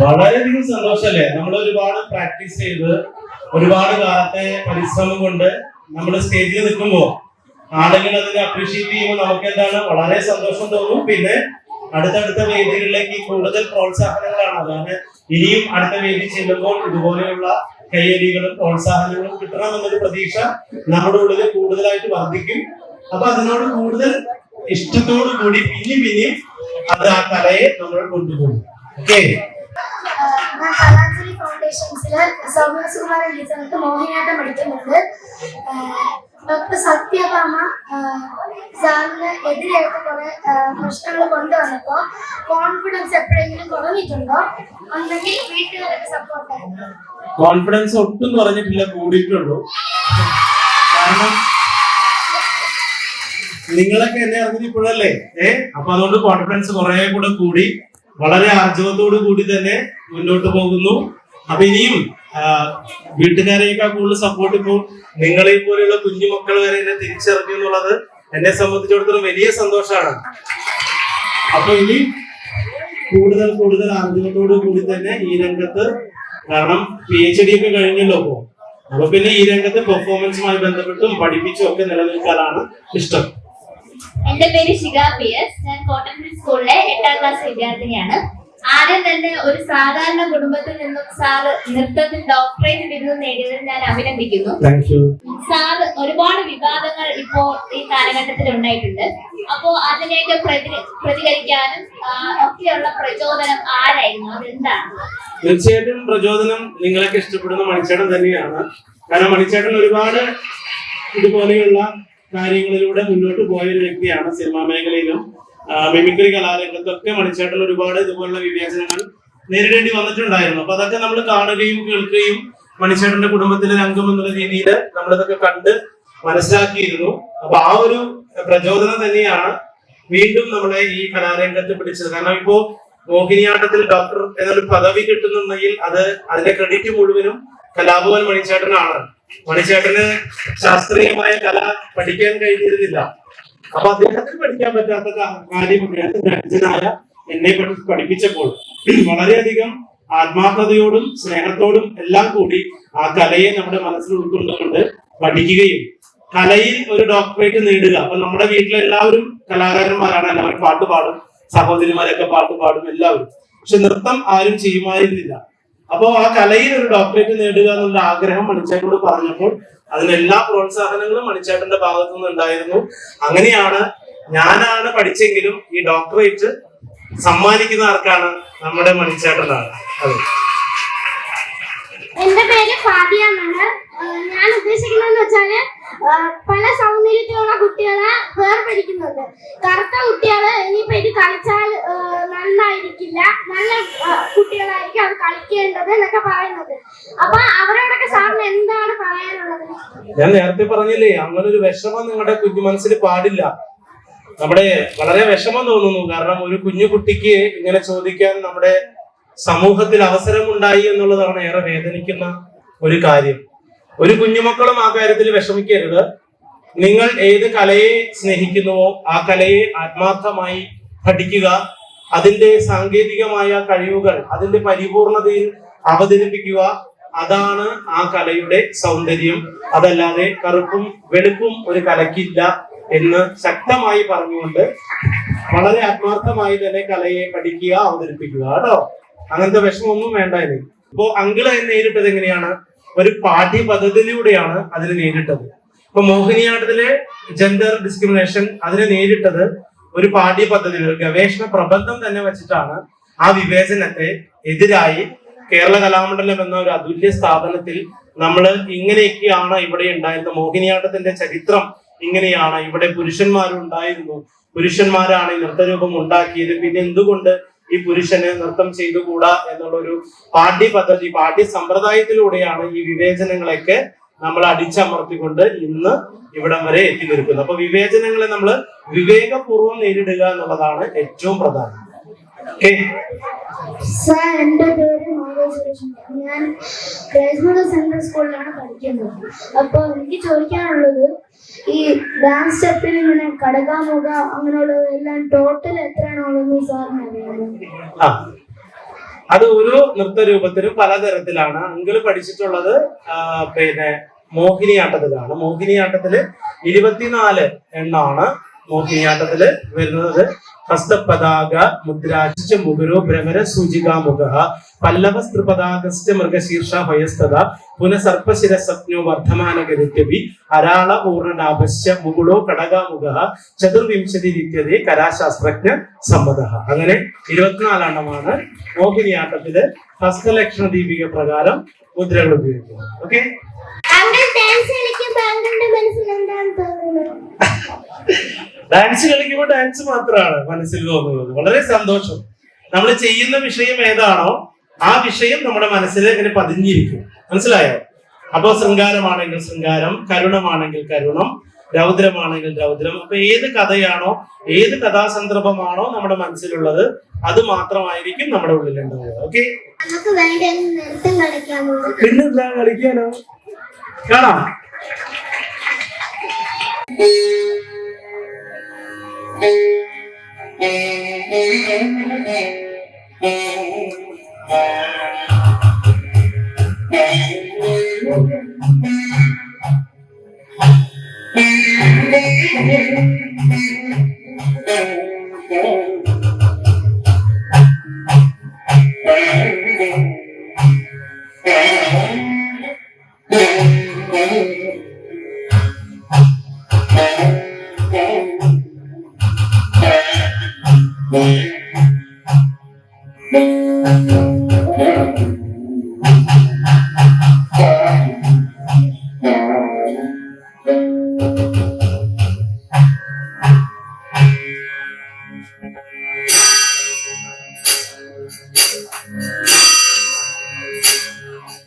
വളരെയധികം സന്തോഷല്ലേ. നമ്മൾ ഒരുപാട് പ്രാക്ടീസ് ചെയ്ത് ഒരുപാട് കാലത്തെ പരിശ്രമം കൊണ്ട് നമ്മൾ സ്റ്റേജിൽ നിൽക്കുമ്പോൾ ആളുകൾ അതിനെ അപ്രീഷിയേറ്റ് ചെയ്യുമ്പോൾ നമുക്ക് എന്താണ് വളരെ സന്തോഷം തോന്നും. പിന്നെ അടുത്തടുത്ത വേദികളിലേക്ക് കൂടുതൽ പ്രോത്സാഹനങ്ങളാണ്. അതാണ് ഇനിയും അടുത്ത വേദി ചെല്ലുമ്പോൾ ഇതുപോലെയുള്ള കയ്യടികളും പ്രോത്സാഹനങ്ങളും കിട്ടണമെന്നൊരു പ്രതീക്ഷ നമ്മുടെ ഉള്ളിൽ കൂടുതലായിട്ട് വർദ്ധിക്കും. അപ്പൊ അതിനോട് കൂടുതൽ ഇഷ്ടത്തോടു കൂടി പിന്നെയും അത് ആ കലയെ നമ്മൾ കൊണ്ടുപോകും. ഓക്കെ, ഞാൻ കലാഞ്ജലി ഫൗണ്ടേഷൻസില് സൗമ്യസുകുമാരൻ ടീച്ചർക്ക് മോഹിനിയാട്ടം പഠിക്കുന്നുണ്ട്. ഡോക്ടർ സത്യഭാമ സാറിന് എതിരായിട്ട് കുറെ പ്രശ്നങ്ങൾ കൊണ്ടുവന്നപ്പോ കോൺഫിഡൻസ് എപ്പോഴെങ്കിലും കുറഞ്ഞിട്ടുണ്ടോ? ഉണ്ടെങ്കിൽ വീട്ടുകാരൊക്കെ സപ്പോർട്ടായിരുന്നു. കോൺഫിഡൻസ് ഒട്ടും കുറഞ്ഞിട്ടില്ല, കൂടിയിട്ടുള്ളൂ. കാരണം നിങ്ങളൊക്കെ എന്നെ അറിഞ്ഞിപ്പോഴല്ലേ അപ്പൊ അതുകൊണ്ട് കോൺഫിഡൻസ് കുറെ കൂടെ കൂടി വളരെ ആർജവത്തോടു കൂടി തന്നെ മുന്നോട്ട് പോകുന്നു. അപ്പൊ ഇനിയും വീട്ടുകാരെയൊക്കെ കൂടുതൽ സപ്പോർട്ട് ഇപ്പോൾ നിങ്ങളെ പോലെയുള്ള കുഞ്ഞുമക്കൾ വരെ എന്നെ തിരിച്ചറിഞ്ഞു എന്നുള്ളത് എന്നെ സംബന്ധിച്ചിടത്തോളം വലിയ സന്തോഷമാണ്. അപ്പൊ ഇനി കൂടുതൽ ആർജവത്തോടു കൂടി തന്നെ ഈ രംഗത്ത്, കാരണം PhD ഒക്കെ കഴിഞ്ഞല്ലോ അപ്പൊ പിന്നെ ഈ രംഗത്ത് പെർഫോമൻസുമായി ബന്ധപ്പെട്ടും പഠിപ്പിച്ചും ഒക്കെ നിലനിൽക്കാനാണ് ഇഷ്ടം. എന്റെ പേര് ശിഖ PS. ഞാൻ കോട്ടൺ സ്കൂളിലെ 8ാം ക്ലാസ് വിദ്യാർത്ഥിനിയാണ്. ആദ്യം തന്നെ ഒരു സാധാരണ കുടുംബത്തിൽ നിന്നും സാറ് നൃത്തത്തിൽ ഡോക്ടറേറ്റ് ബിരുദം നേടിയതിൽ ഞാൻ അഭിനന്ദിക്കുന്നു. സാറ് ഒരുപാട് വിവാദങ്ങൾ ഇപ്പോൾ ഈ കാലഘട്ടത്തിൽ ഉണ്ടായിട്ടുണ്ട്. അപ്പോ അതിനെയൊക്കെ പ്രതികരിക്കാനും ഒക്കെയുള്ള പ്രചോദനം ആരായിരുന്നു? അതെന്താണ്? തീർച്ചയായിട്ടും പ്രചോദനം നിങ്ങളൊക്കെ ഇഷ്ടപ്പെടുന്ന മണിച്ചേട്ടൻ തന്നെയാണ്. കാരണം മണിച്ചേട്ടൻ ഒരുപാട് ഇതുപോലെയുള്ള കാര്യങ്ങളിലൂടെ മുന്നോട്ട് പോയ ഒരു വ്യക്തിയാണ്. സിനിമാ മേഖലയിലും മിമിക്രി കലാരംഗത്തൊക്കെ മണിച്ചേട്ടൻ ഒരുപാട് ഇതുപോലുള്ള വിവേചനങ്ങൾ നേരിടേണ്ടി വന്നിട്ടുണ്ടായിരുന്നു. അപ്പൊ അതൊക്കെ നമ്മൾ കാണുകയും കേൾക്കുകയും മണിച്ചേട്ടന്റെ കുടുംബത്തിലെ അംഗം എന്നുള്ള രീതിയിൽ നമ്മളിതൊക്കെ കണ്ട് മനസ്സിലാക്കിയിരുന്നു. അപ്പൊ ആ ഒരു പ്രചോദനം തന്നെയാണ് വീണ്ടും നമ്മളെ ഈ കലാരംഗത്ത് പിടിച്ചത്. കാരണം ഇപ്പോ മോഹിനിയാട്ടത്തിൽ ഡോക്ടർ എന്നൊരു പദവി കിട്ടുന്നുണ്ടെങ്കിൽ അതിന്റെ ക്രെഡിറ്റ് മുഴുവനും കലാഭവൻ മണിച്ചേട്ടനാണ്. മണിച്ചേട്ടന് ശാസ്ത്രീയമായ കല പഠിക്കാൻ കഴിഞ്ഞിരുന്നില്ല. അപ്പൊ അദ്ദേഹത്തിന് പഠിക്കാൻ പറ്റാത്ത കാര്യമായ എന്നെ പഠിപ്പിച്ചപ്പോൾ വളരെയധികം ആത്മാർത്ഥതയോടും സ്നേഹത്തോടും എല്ലാം കൂടി ആ കലയെ നമ്മുടെ മനസ്സിൽ ഉൾക്കൊണ്ടുകൊണ്ട് പഠിക്കുകയും കലയിൽ ഒരു ഡോക്ടറേറ്റ് നേടുക. അപ്പൊ നമ്മുടെ വീട്ടിലെല്ലാവരും കലാകാരന്മാരാണ്, എല്ലാവരും പാട്ട് പാടും, സഹോദരിമാരൊക്കെ പാട്ട് പാടും എല്ലാവരും. പക്ഷെ നൃത്തം ആരും ചെയ്യുമായിരുന്നില്ല. അപ്പോ ആ കലയിൽ ഒരു ഡോക്ടറേറ്റ് നേടുക എന്നുള്ള ആഗ്രഹം മണിച്ചേട്ടനോട് പറഞ്ഞപ്പോൾ അതിനെല്ലാ പ്രോത്സാഹനങ്ങളും മണിച്ചേട്ടന്റെ ഭാഗത്തു നിന്ന് ഉണ്ടായിരുന്നു. അങ്ങനെയാണ് ഞാനാണ് പഠിച്ചെങ്കിലും ഈ ഡോക്ടറേറ്റ് സമ്മാനിക്കുന്ന ആർക്കാണ്? നമ്മുടെ മണിച്ചേട്ടനാണ്. അതെ. എന്റെ പേര് ഫാദിയ എന്നാണ്. ഞാൻ ഉദ്ദേശിക്കുന്നതെന്ന് വെച്ചാല് പല സൗന്ദര്യത്തിലുള്ള കുട്ടികളെ വേർപിടിക്കുന്നുണ്ട്. കറുത്ത കുട്ടികള് ഇനിയിപ്പോ ഇത് കളിച്ചാൽ നന്നായിരിക്കില്ല, നല്ല കുട്ടികളായിരിക്കും അത് കളിക്കേണ്ടത് എന്നൊക്കെ പറയുന്നത്. അപ്പൊ അവരോടൊക്കെ സാറിന് എന്താണ് പറയാനുള്ളത്? ഞാൻ നേരത്തെ പറഞ്ഞില്ലേ, അങ്ങനെ ഒരു വിഷമം നിങ്ങളുടെ കുഞ്ഞു മനസ്സിൽ പാടില്ല. നമ്മുടെ വളരെ വിഷമം തോന്നുന്നു. കാരണം ഒരു കുഞ്ഞു കുട്ടിക്ക് ഇങ്ങനെ ചോദിക്കാൻ നമ്മുടെ സമൂഹത്തിൽ അവസരമുണ്ടായി എന്നുള്ളതാണ് ഏറെ വേദനിക്കുന്ന ഒരു കാര്യം. ഒരു കുഞ്ഞുമക്കളും ആ കാര്യത്തിൽ വിഷമിക്കരുത്. നിങ്ങൾ ഏത് കലയെ സ്നേഹിക്കുന്നുവോ ആ കലയെ ആത്മാർത്ഥമായി പഠിക്കുക. അതിന്റെ സാങ്കേതികമായ കഴിവുകൾ അതിന്റെ പരിപൂർണതയിൽ അവതരിപ്പിക്കുക. അതാണ് ആ കലയുടെ സൗന്ദര്യം. അതല്ലാതെ കറുപ്പും വെളുപ്പും ഒരു കലയ്ക്കില്ല എന്ന് ശക്തമായി പറഞ്ഞുകൊണ്ട് വളരെ ആത്മാർത്ഥമായി തന്നെ കലയെ പഠിക്കുക, അവതരിപ്പിക്കുക കേട്ടോ. അങ്ങനത്തെ വിഷമമൊന്നും വേണ്ട. ഇപ്പോ അങ്കിള് നേരിട്ടത് എങ്ങനെയാണ്? ഒരു പാഠ്യ പദ്ധതിയിലൂടെയാണ് അതിന് നേരിട്ടത്. ഇപ്പൊ മോഹിനിയാട്ടത്തിലെ ജെൻഡർ ഡിസ്ക്രിമിനേഷൻ അതിനെ നേരിട്ടത് ഒരു പാഠ്യ പദ്ധതി, ഒരു ഗവേഷണ പ്രബന്ധം തന്നെ വെച്ചിട്ടാണ്. ആ വിവേചനത്തെ എതിരായി കേരള കലാമണ്ഡലം എന്ന ഒരു അതുല്യ സ്ഥാപനത്തിൽ നമ്മൾ ഇങ്ങനെയൊക്കെയാണ് ഇവിടെ ഉണ്ടായിരുന്നത്, മോഹിനിയാട്ടത്തിന്റെ ചരിത്രം ഇങ്ങനെയാണ്, ഇവിടെ പുരുഷന്മാരുണ്ടായിരുന്നു, പുരുഷന്മാരാണ് ഈ നൃത്തരൂപം ഉണ്ടാക്കിയത്, പിന്നെ എന്തുകൊണ്ട് ഈ പുരുഷന് നൃത്തം ചെയ്തുകൂടാ എന്നുള്ളൊരു പാഠ്യ പദ്ധതി, പാഠ്യ സമ്പ്രദായത്തിലൂടെയാണ് ഈ വിവേചനങ്ങളൊക്കെ നമ്മൾ അടിച്ചമർത്തിക്കൊണ്ട് ഇന്ന് ഇവിടം വരെ എത്തി നിൽക്കുന്നത്. അപ്പൊ വിവേചനങ്ങളെ നമ്മൾ വിവേകപൂർവ്വം നേരിടുക എന്നുള്ളതാണ് ഏറ്റവും പ്രധാനം. ഓക്കെ. സാർ, എൻ്റെ പേര് സുരേഷ്. ഞാൻ ക്രൈസ്റ്റ് സെൻട്രൽ സ്കൂളിലാണ് പഠിക്കുന്നത്. അപ്പോൾ എനിക്ക് ചോദിക്കാനുള്ളത്, ഈ ഡാൻസ് സ്റ്റെപ്പിൽ ഇങ്ങനെ കടകാമുഖ അങ്ങനെയുള്ളത് എല്ലാം ടോട്ടൽ എത്രയാണുള്ളതെന്ന് സാറിന് അറിയാമോ? ആ, അത് ഒരു നൃത്തരൂപത്തിനും പലതരത്തിലാണ്. അങ്കിള് പഠിച്ചിട്ടുള്ളത് പിന്നെ മോഹിനിയാട്ടത്തിലാണ്. മോഹിനിയാട്ടത്തില് 24 എണ്ണാണ് മോഹിനിയാട്ടത്തില് വരുന്നത്. ഹസ്തപതാക മുദ്രാച്ച മുഗുരോ ഭ്രമര സൂചികാമുഖ പല്ലവസ്ത്രിപതാകശ്ച മൃഗശീർഷ ഭയസ്തത പുനഃസർപ്പശിരസപ്നോ വർദ്ധമാനഗതിത്യപി അരാള പൂർണ്ണനാഭശ്ച മുകുളോ കടകാമുഖ ചതുർവിംശതി രിത്യതേ കലാശാസ്ത്രജ്ഞ സമ്മത. അങ്ങനെ 24 എണ്ണമാണ് മോഹിനിയാട്ടത്തില് ഹസ്തലക്ഷണ ദീപിക പ്രകാരം മുദ്രകൾ ഉപയോഗിക്കുന്നത്. ഓക്കെ. ഡാൻസ് കളിക്കുമ്പോൾ ഡാൻസ് മാത്രമാണ് മനസ്സിൽ തോന്നുന്നത്. വളരെ സന്തോഷം. നമ്മൾ ചെയ്യുന്ന വിഷയം ഏതാണോ ആ വിഷയം നമ്മുടെ മനസ്സിൽ ഇങ്ങനെ പതിഞ്ഞിരിക്കും. മനസ്സിലായോ? അപ്പോ ശൃംഗാരമാണെങ്കിൽ ശൃംഗാരം, കരുണമാണെങ്കിൽ കരുണം, രൗദ്രമാണെങ്കിൽ രൗദ്രം. അപ്പൊ ഏത് കഥയാണോ, ഏത് കഥാസന്ദർഭമാണോ നമ്മുടെ മനസ്സിലുള്ളത് അത് മാത്രമായിരിക്കും നമ്മുടെ ഉള്ളിലുണ്ടാവുക. ഓക്കെ. പിന്നെന്താ കളിക്കാനോ? കാണാം.